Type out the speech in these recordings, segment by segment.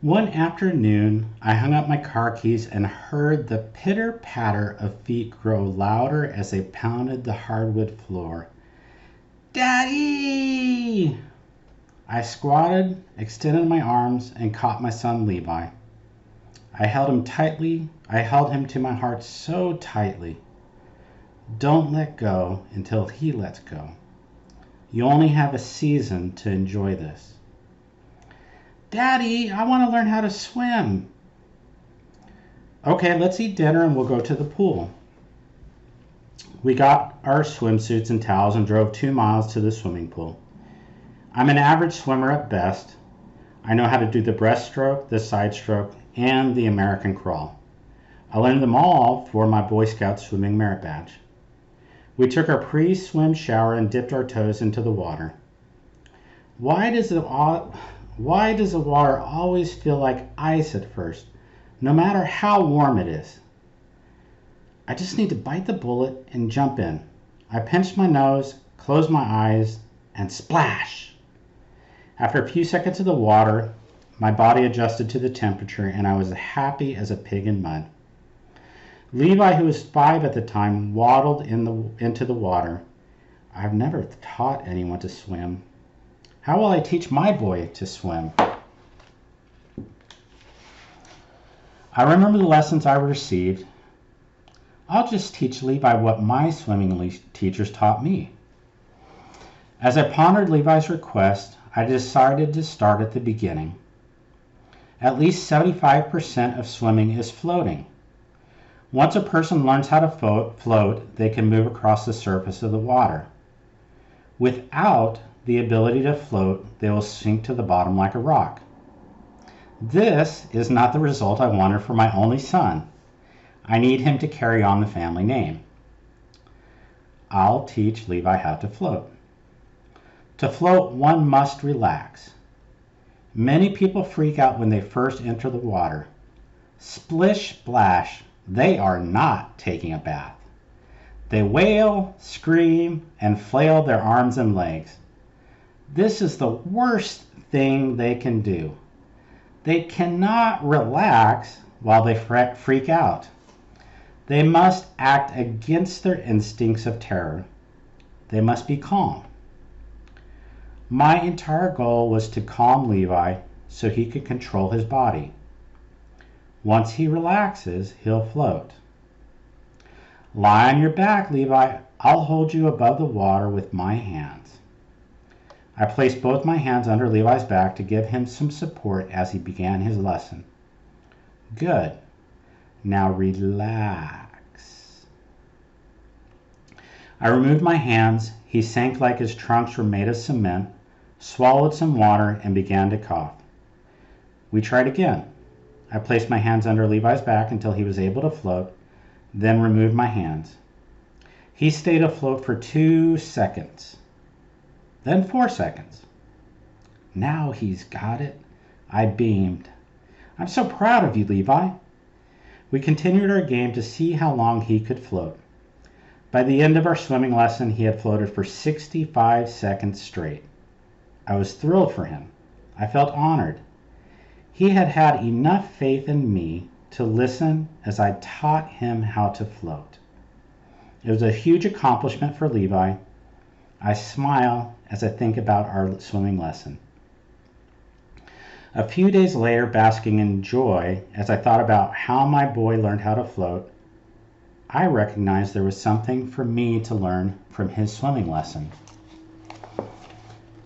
One afternoon, I hung up my car keys and heard the pitter-patter of feet grow louder as they pounded the hardwood floor. "Daddy!" I squatted, extended my arms, and caught my son Levi. I held him tightly. I held him to my heart so tightly. Don't let go until he lets go. You only have a season to enjoy this. "Daddy, I want to learn how to swim." "Okay, let's eat dinner and we'll go to the pool." We got our swimsuits and towels and drove 2 miles to the swimming pool. I'm an average swimmer at best. I know how to do the breaststroke, the side stroke, and the American crawl. I learned them all for my Boy Scout swimming merit badge. We took our pre-swim shower and dipped our toes into the water. Why does the water always feel like ice at first, no matter how warm it is? I just need to bite the bullet and jump in. I pinched my nose, closed my eyes, and splash! After a few seconds of the water, my body adjusted to the temperature and I was happy as a pig in mud. Levi, who was 5 at the time, waddled into the water. I've never taught anyone to swim. How will I teach my boy to swim? I remember the lessons I received. I'll just teach Levi what my swimming teachers taught me. As I pondered Levi's request, I decided to start at the beginning. At least 75% of swimming is floating. Once a person learns how to float, they can move across the surface of the water. Without the ability to float, they will sink to the bottom like a rock. This is not the result I wanted for my only son. I need him to carry on the family name. I'll teach Levi how to float. To float, one must relax. Many people freak out when they first enter the water. Splish splash, they are not taking a bath. They wail, scream, and flail their arms and legs. This is the worst thing they can do. They cannot relax while they freak out. They must act against their instincts of terror. They must be calm. My entire goal was to calm Levi so he could control his body. Once he relaxes, he'll float. Lie on your back, Levi. I'll hold you above the water with my hands. I placed both my hands under Levi's back to give him some support as he began his lesson. Good. Now relax. I removed my hands. He sank like his trunks were made of cement, swallowed some water, and began to cough. We tried again. I placed my hands under Levi's back until he was able to float, then removed my hands. He stayed afloat for 2 seconds, then 4 seconds. Now he's got it. I beamed. I'm so proud of you, Levi. We continued our game to see how long he could float. By the end of our swimming lesson, he had floated for 65 seconds straight. I was thrilled for him. I felt honored. He had had enough faith in me to listen as I taught him how to float. It was a huge accomplishment for Levi. I smile as I think about our swimming lesson. A few days later, basking in joy as I thought about how my boy learned how to float, I recognized there was something for me to learn from his swimming lesson.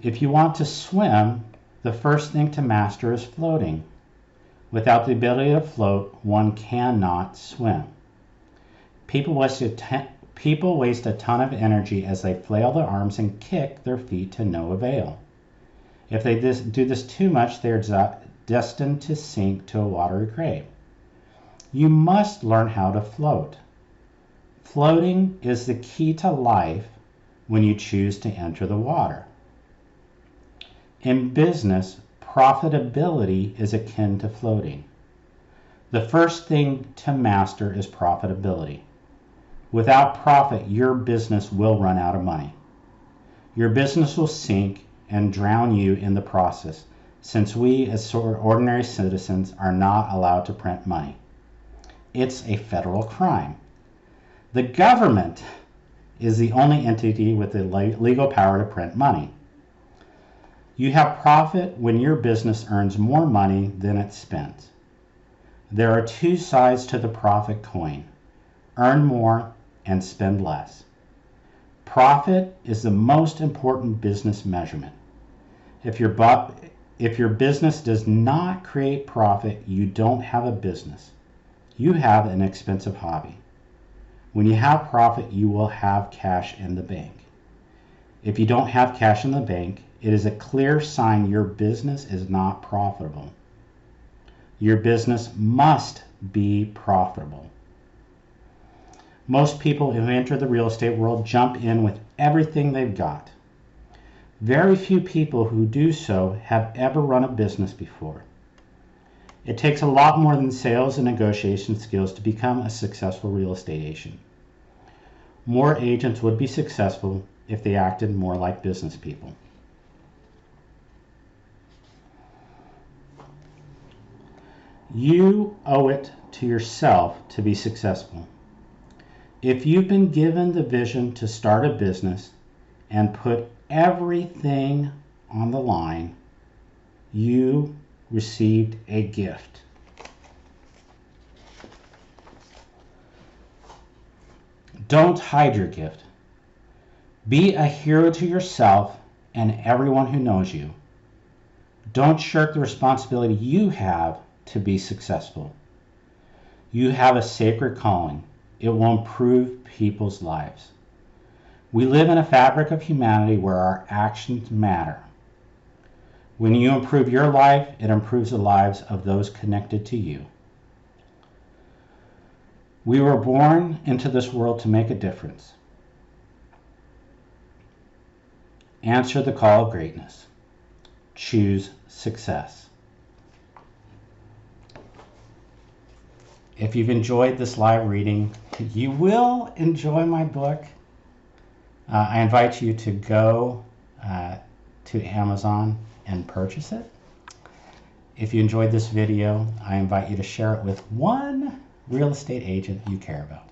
If you want to swim, the first thing to master is floating. Without the ability to float, one cannot swim. People waste a ton of energy as they flail their arms and kick their feet to no avail. If they do this too much, they are destined to sink to a watery grave. You must learn how to float. Floating is the key to life when you choose to enter the water. In business, profitability is akin to floating. The first thing to master is profitability. Without profit, your business will run out of money. Your business will sink and drown you in the process, since we as ordinary citizens are not allowed to print money. It's a federal crime. The government is the only entity with the legal power to print money. You have profit when your business earns more money than it spent. There are two sides to the profit coin: earn more and spend less. Profit is the most important business measurement. If your business does not create profit, you don't have a business. You have an expensive hobby. When you have profit, you will have cash in the bank. If you don't have cash in the bank, it is a clear sign your business is not profitable. Your business must be profitable. Most people who enter the real estate world jump in with everything they've got. Very few people who do so have ever run a business before. It takes a lot more than sales and negotiation skills to become a successful real estate agent. More agents would be successful if they acted more like business people. You owe it to yourself to be successful. If you've been given the vision to start a business and put everything on the line, you received a gift. Don't hide your gift. Be a hero to yourself and everyone who knows you. Don't shirk the responsibility you have to be successful. You have a sacred calling. It will improve people's lives. We live in a fabric of humanity where our actions matter. When you improve your life, it improves the lives of those connected to you. We were born into this world to make a difference. Answer the call of greatness. Choose success. If you've enjoyed this live reading, you will enjoy my book. I invite you to go to Amazon and purchase it. If you enjoyed this video, I invite you to share it with one real estate agent you care about.